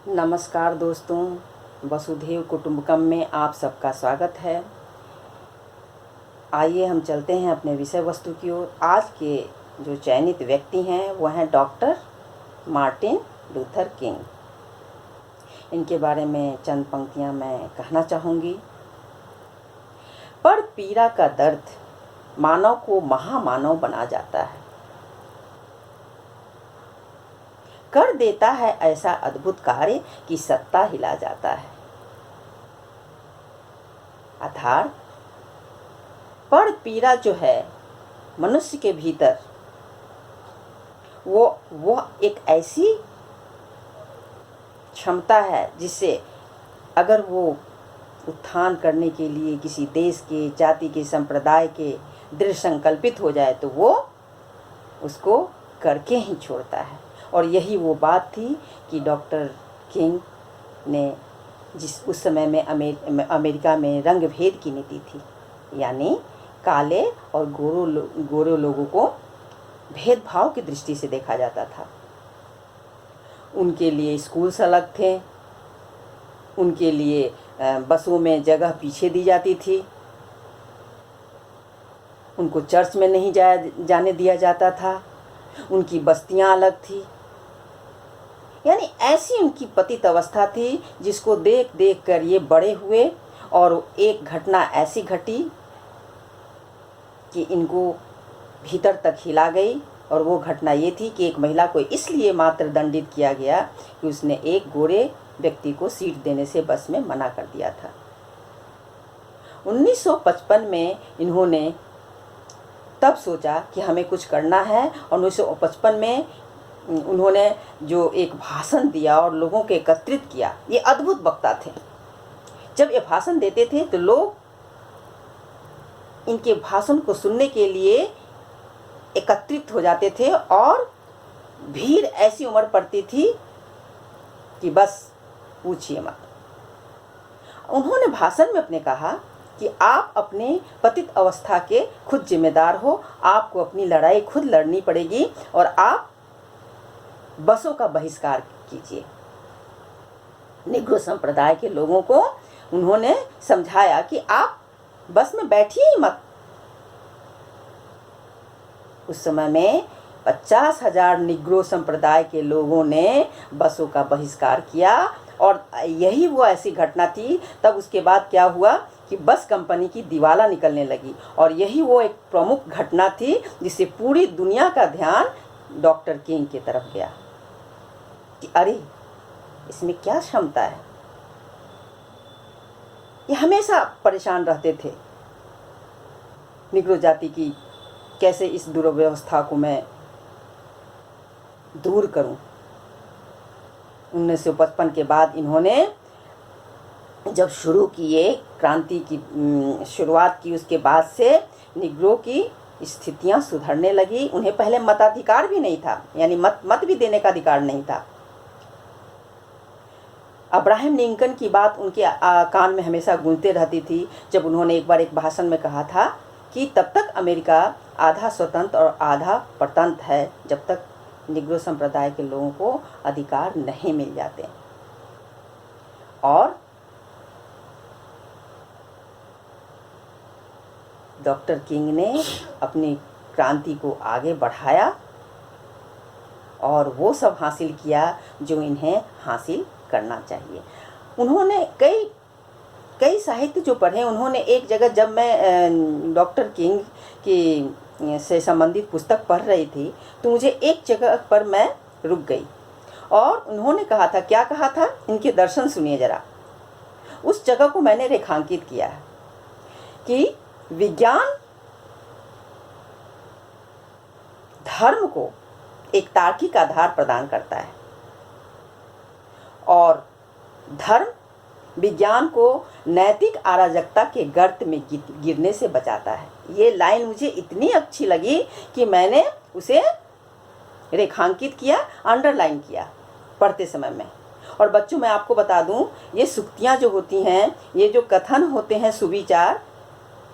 नमस्कार दोस्तों, वसुधैव कुटुंबकम में आप सबका स्वागत है। आइए हम चलते हैं अपने विषय वस्तु की ओर। आज के जो चयनित व्यक्ति हैं वह हैं डॉक्टर मार्टिन लूथर किंग। इनके बारे में चंद पंक्तियां मैं कहना चाहूँगी। पर पीड़ा का दर्द मानव को महामानव बना जाता है, कर देता है ऐसा अद्भुत कार्य कि सत्ता हिला जाता है। अर्थात पर पीड़ा जो है मनुष्य के भीतर, वो एक ऐसी क्षमता है जिससे अगर वो उत्थान करने के लिए किसी देश के, जाति के, संप्रदाय के दृढ़ संकल्पित हो जाए तो वो उसको करके ही छोड़ता है। और यही वो बात थी कि डॉक्टर किंग ने जिस उस समय में अमेरिका में रंग भेद की नीति थी, यानी काले और गोरे लोगों को भेदभाव की दृष्टि से देखा जाता था। उनके लिए स्कूल्स अलग थे, उनके लिए बसों में जगह पीछे दी जाती थी, उनको चर्च में नहीं जाने दिया जाता था, उनकी बस्तियां अलग थी। यानी ऐसी उनकी पतित अवस्था थी जिसको देख देख कर ये बड़े हुए। और एक घटना ऐसी घटी कि इनको भीतर तक हिला गई। और वो घटना ये थी कि एक महिला को इसलिए मात्र दंडित किया गया कि उसने एक गोरे व्यक्ति को सीट देने से बस में मना कर दिया था। 1955 में इन्होंने तब सोचा कि हमें कुछ करना है। और 1955 में उन्होंने जो एक भाषण दिया और लोगों को एकत्रित किया। ये अद्भुत वक्ता थे। जब ये भाषण देते थे तो लोग इनके भाषण को सुनने के लिए एकत्रित हो जाते थे और भीड़ ऐसी उमड़ पड़ती थी कि बस पूछिए मत। उन्होंने भाषण में अपने कहा कि आप अपने पतित अवस्था के खुद जिम्मेदार हो, आपको अपनी लड़ाई खुद लड़नी पड़ेगी और आप बसों का बहिष्कार कीजिए। निग्रो संप्रदाय के लोगों को उन्होंने समझाया कि आप बस में बैठिए ही मत। उस समय में 50,000 निग्रो संप्रदाय के लोगों ने बसों का बहिष्कार किया। और यही वो ऐसी घटना थी। तब उसके बाद क्या हुआ कि बस कंपनी की दिवाला निकलने लगी। और यही वो एक प्रमुख घटना थी जिससे पूरी दुनिया का ध्यान डॉक्टर किंग की तरफ गया कि अरे इसमें क्या क्षमता है। ये हमेशा परेशान रहते थे निग्रो जाति की, कैसे इस दुर्व्यवस्था को मैं दूर करूं। 1955 के बाद इन्होंने जब शुरू किए क्रांति की शुरुआत की, उसके बाद से निग्रो की स्थितियां सुधरने लगी। उन्हें पहले मताधिकार भी नहीं था, यानी मत भी देने का अधिकार नहीं था। अब्राहम लिंकन की बात उनके कान में हमेशा गूंजते रहती थी जब उन्होंने एक बार एक भाषण में कहा था कि तब तक अमेरिका आधा स्वतंत्र और आधा परतंत्र है जब तक निग्रो संप्रदाय के लोगों को अधिकार नहीं मिल जाते। और डॉक्टर किंग ने अपनी क्रांति को आगे बढ़ाया और वो सब हासिल किया जो इन्हें हासिल करना चाहिए। उन्होंने कई साहित्य जो पढ़े, उन्होंने एक जगह, जब मैं डॉक्टर किंग की से संबंधित पुस्तक पढ़ रही थी तो मुझे एक जगह पर मैं रुक गई और उन्होंने कहा था, क्या कहा था, इनके दर्शन सुनिए जरा। उस जगह को मैंने रेखांकित किया है कि विज्ञान धर्म को एक तार्किक आधार प्रदान करता है और धर्म विज्ञान को नैतिक अराजकता के गर्त में गिरने से बचाता है। ये लाइन मुझे इतनी अच्छी लगी कि मैंने उसे रेखांकित किया, अंडरलाइन किया पढ़ते समय में। और बच्चों, मैं आपको बता दूं, ये सुक्तियाँ जो होती हैं, ये जो कथन होते हैं, सुविचार,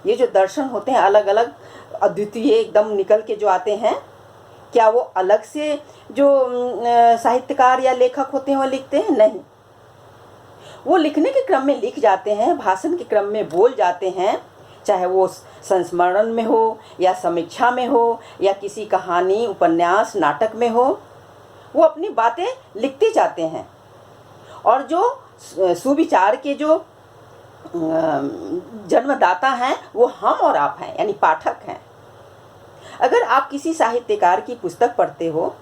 ये जो दर्शन होते हैं अलग अलग अद्वितीय एकदम निकल के जो आते हैं, क्या वो अलग से जो साहित्यकार या लेखक होते हैं वो लिखते हैं? नहीं, वो लिखने के क्रम में लिख जाते हैं, भाषण के क्रम में बोल जाते हैं, चाहे वो संस्मरण में हो या समीक्षा में हो या किसी कहानी, उपन्यास, नाटक में हो, वो अपनी बातें लिखते जाते हैं। और जो सुविचार के जो जन्मदाता हैं वो हम और आप हैं, यानी पाठक हैं। अगर आप किसी साहित्यकार की पुस्तक पढ़ते हो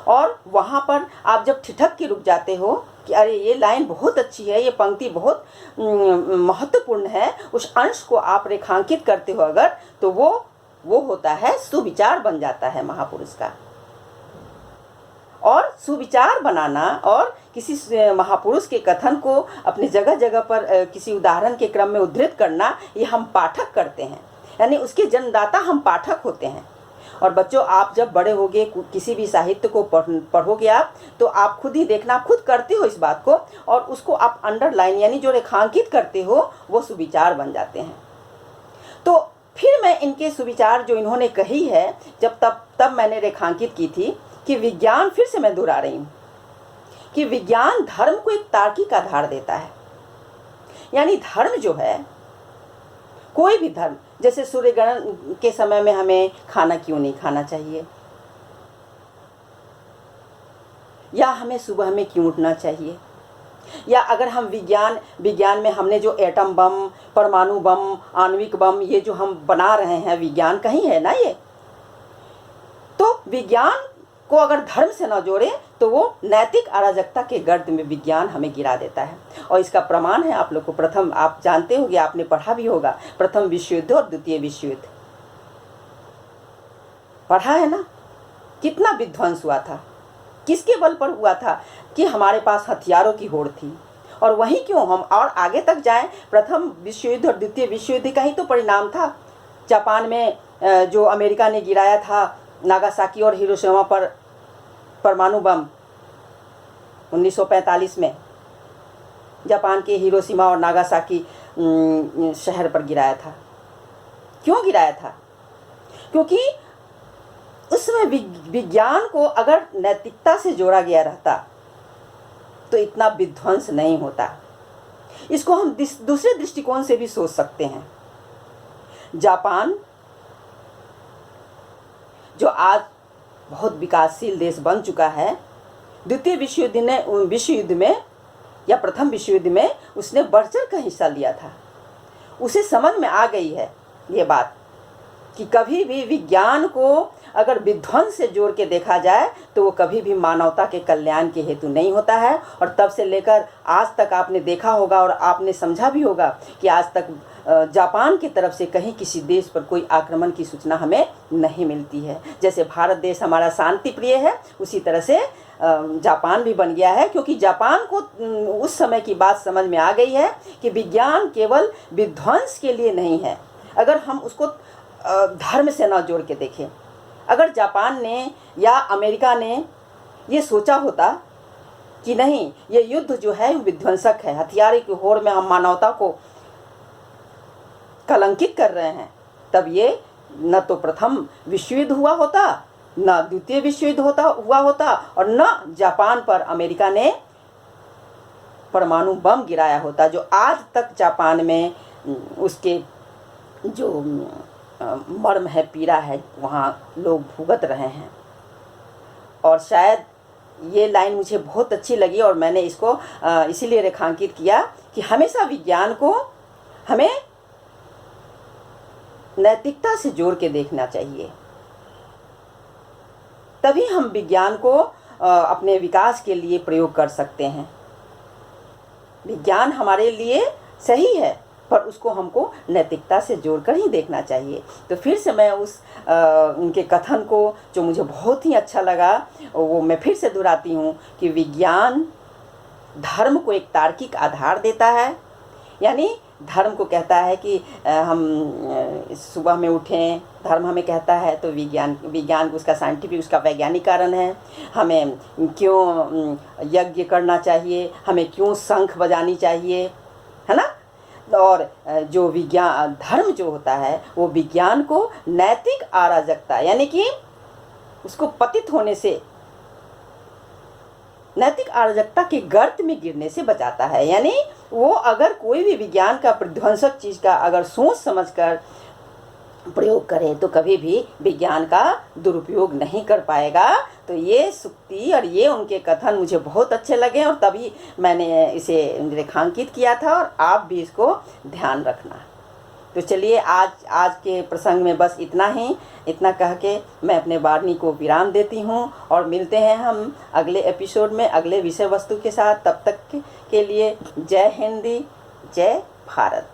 और वहाँ पर आप जब ठिठक के रुक जाते हो कि अरे ये लाइन बहुत अच्छी है, ये पंक्ति बहुत महत्वपूर्ण है, उस अंश को आप रेखांकित करते हो अगर, तो वो होता है सुविचार बन जाता है महापुरुष का। और सुविचार बनाना और किसी महापुरुष के कथन को अपनी जगह जगह पर किसी उदाहरण के क्रम में उद्धृत करना, ये हम पाठक करते हैं, यानी उसके जन्मदाता हम पाठक होते हैं। और बच्चों, आप जब बड़े होगे, किसी भी साहित्य को पढ़ोगे आप, तो आप खुद ही देखना, खुद करते हो इस बात को, और उसको आप अंडरलाइन यानी जो रेखांकित करते हो वो सुविचार बन जाते हैं। तो फिर मैं इनके सुविचार जो इन्होंने कही है, तब मैंने रेखांकित की थी कि विज्ञान, फिर से मैं दोहरा रही हूँ कि विज्ञान धर्म को एक तार्किक आधार देता है। यानी धर्म जो है, कोई भी धर्म, जैसे सूर्य ग्रहण के समय में हमें खाना क्यों नहीं खाना चाहिए, या हमें सुबह में क्यों उठना चाहिए, या अगर हम विज्ञान में हमने जो एटम बम, परमाणु बम, आणविक बम, ये जो हम बना रहे हैं, विज्ञान कहीं है ना ये। तो विज्ञान को अगर धर्म से न जोड़े तो वो नैतिक अराजकता के गर्त में विज्ञान हमें गिरा देता है। और इसका प्रमाण है आप लोग को, प्रथम, आप जानते होंगे, आपने पढ़ा भी होगा, प्रथम विश्व युद्ध और द्वितीय विश्व युद्ध पढ़ा है ना। कितना विध्वंस हुआ था, किसके बल पर हुआ था? कि हमारे पास हथियारों की होड़ थी। और वहीं क्यों हम और आगे तक जाएं, प्रथम विश्व युद्ध और द्वितीय विश्व युद्ध का ही तो परिणाम था। जापान में जो अमेरिका ने गिराया था नागासाकी और हिरोशिमा पर परमाणु बम 1945 में, जापान के हिरोशिमा और नागासाकी शहर पर गिराया था। क्यों गिराया था? क्योंकि उस समय विज्ञान को अगर नैतिकता से जोड़ा गया रहता तो इतना विध्वंस नहीं होता। इसको हम दूसरे दृष्टिकोण से भी सोच सकते हैं। जापान जो आज बहुत विकासशील देश बन चुका है, द्वितीय विश्व युद्ध में या प्रथम विश्व युद्ध में उसने बढ़ चढ़ कर हिस्सा लिया था। उसे समझ में आ गई है ये बात कि कभी भी विज्ञान को अगर विध्वंस से जोड़ के देखा जाए तो वो कभी भी मानवता के कल्याण के हेतु नहीं होता है। और तब से लेकर आज तक आपने देखा होगा और आपने समझा भी होगा कि आज तक जापान की तरफ से कहीं किसी देश पर कोई आक्रमण की सूचना हमें नहीं मिलती है। जैसे भारत देश हमारा शांति प्रिय है, उसी तरह से जापान भी बन गया है, क्योंकि जापान को उस समय की बात समझ में आ गई है कि विज्ञान केवल विध्वंस के लिए नहीं है। अगर हम उसको धर्म से ना जोड़ के देखें, अगर जापान ने या अमेरिका ने ये सोचा होता कि नहीं, ये युद्ध जो है विध्वंसक है, हथियार की होड़ में हम मानवता को कलंकित कर रहे हैं, तब ये न तो प्रथम विश्व युद्ध हुआ होता, न द्वितीय विश्व युद्ध हुआ होता, और न जापान पर अमेरिका ने परमाणु बम गिराया होता, जो आज तक जापान में उसके जो मर्म है, पीड़ा है, वहाँ लोग भुगत रहे हैं। और शायद ये लाइन मुझे बहुत अच्छी लगी और मैंने इसको इसीलिए रेखांकित किया कि हमेशा विज्ञान को हमें नैतिकता से जोड़ के देखना चाहिए, तभी हम विज्ञान को अपने विकास के लिए प्रयोग कर सकते हैं। विज्ञान हमारे लिए सही है, पर उसको हमको नैतिकता से जोड़कर ही देखना चाहिए। तो फिर से मैं उनके कथन को, जो मुझे बहुत ही अच्छा लगा, वो मैं फिर से दोहराती हूँ कि विज्ञान धर्म को एक तार्किक आधार देता है। यानी धर्म को कहता है कि हम सुबह में उठें, धर्म हमें कहता है, तो विज्ञान उसका साइंटिफिक, उसका वैज्ञानिक कारण है। हमें क्यों यज्ञ करना चाहिए, हमें क्यों शंख बजानी चाहिए, है ना। और जो विज्ञान धर्म जो होता है वो विज्ञान को नैतिक अराजकता, यानी कि उसको पतित होने से नैतिक अराजकता के गर्त में गिरने से बचाता है। यानी वो अगर कोई भी विज्ञान का प्रतिध्वंसक चीज़ का अगर सोच समझकर प्रयोग करे तो कभी भी विज्ञान का दुरुपयोग नहीं कर पाएगा। तो ये सूक्ति और ये उनके कथन मुझे बहुत अच्छे लगे और तभी मैंने इसे रेखांकित किया था, और आप भी इसको ध्यान रखना। तो चलिए आज के प्रसंग में बस इतना कह के मैं अपने वाणी को विराम देती हूँ, और मिलते हैं हम अगले एपिसोड में अगले विषय वस्तु के साथ। तब तक के लिए जय हिंद, जय भारत।